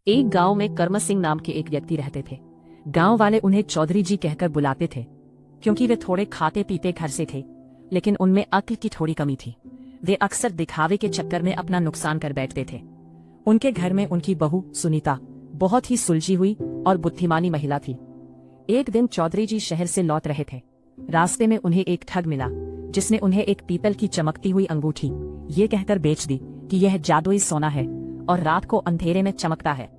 एक गांव में कर्म सिंह नाम के एक व्यक्ति रहते थे। गांव वाले उन्हें चौधरी जी कहकर बुलाते थे, क्योंकि वे थोड़े खाते पीते घर से थे, लेकिन उनमें अक्ल की थोड़ी कमी थी। वे अक्सर दिखावे के चक्कर में अपना नुकसान कर बैठते थे। उनके घर में उनकी बहू सुनीता बहुत ही सुलझी हुई और बुद्धिमानी महिला थी। एक दिन चौधरी जी शहर से लौट रहे थे। रास्ते में उन्हें एक ठग मिला, जिसने उन्हें एक पीतल की चमकती हुई अंगूठी ये कहकर बेच दी कि यह जादुई सोना है और रात को अंधेरे में चमकता है।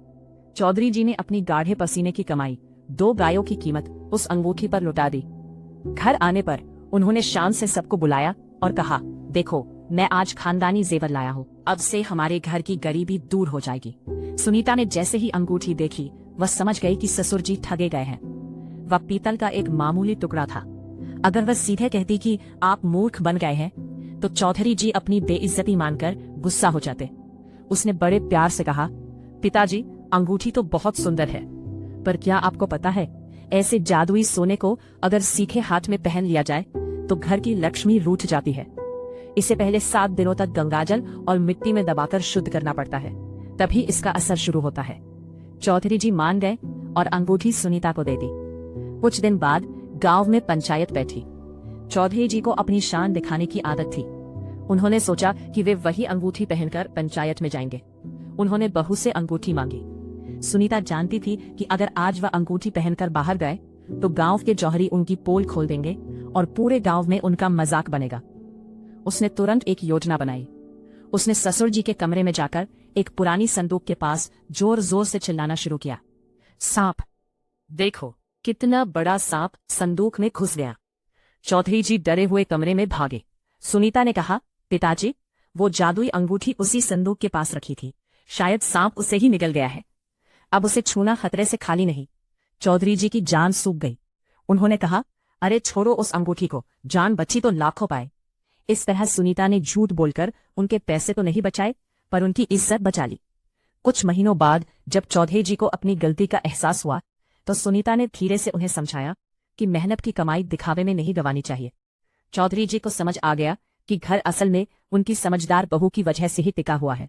चौधरी जी ने अपनी गाढ़े पसीने की कमाई 2 गायों की कीमत उस अंगूठी पर लुटा दी। घर आने पर उन्होंने शान से सबको बुलाया और कहा, देखो मैं आज खानदानी जेवर लाया हूँ, अब से हमारे घर की गरीबी दूर हो जाएगी। सुनीता ने जैसे ही अंगूठी देखी, वह समझ गई कि ससुर जी ठगे गए हैं। वह पीतल का एक मामूली टुकड़ा था। अगर वह सीधे कहती कि आप मूर्ख बन गए हैं, तो चौधरी जी अपनी बेइज्जती मानकर गुस्सा हो जाते। उसने बड़े प्यार से कहा, पिताजी अंगूठी तो बहुत सुंदर है, पर क्या आपको पता है, ऐसे जादुई सोने को अगर सीखे हाथ में पहन लिया जाए तो घर की लक्ष्मी रूठ जाती है। इसे पहले 7 दिनों तक गंगाजल और मिट्टी में दबाकर शुद्ध करना पड़ता है, तभी इसका असर शुरू होता है। चौधरी जी मान गए और अंगूठी सुनीता को दे दी। कुछ दिन बाद गांव में पंचायत बैठी। चौधरी जी को अपनी शान दिखाने की आदत थी। उन्होंने सोचा कि वे वही अंगूठी पहनकर पंचायत में जाएंगे। उन्होंने बहू से अंगूठी मांगी। सुनीता जानती थी कि अगर आज वह अंगूठी पहनकर बाहर गए तो गांव के जौहरी उनकी पोल खोल देंगे और पूरे गांव में उनका मजाक बनेगा। उसने तुरंत एक योजना बनाई। उसने ससुर जी के कमरे में जाकर एक पुरानी संदूक के पास जोर जोर से चिल्लाना शुरू किया, सांप देखो, कितना बड़ा सांप संदूक में घुस गया। चौधरी जी डरे हुए कमरे में भागे। सुनीता ने कहा, पिताजी वो जादुई अंगूठी उसी संदूक के पास रखी थी, शायद सांप उसे ही निगल गया है। अब उसे छूना खतरे से खाली नहीं। चौधरी जी की जान सूख गई। उन्होंने कहा, अरे छोड़ो उस अंगूठी को, जान बची तो लाखों पाए। इस तरह सुनीता ने झूठ बोलकर उनके पैसे तो नहीं बचाए, पर उनकी इज्जत बचा ली। कुछ महीनों बाद जब चौधरी जी को अपनी गलती का एहसास हुआ, तो सुनीता ने धीरे से उन्हें समझाया कि मेहनत की कमाई दिखावे में नहीं गंवानी चाहिए। चौधरी जी को समझ आ गया कि घर असल में उनकी समझदार बहू की वजह से ही टिका हुआ है।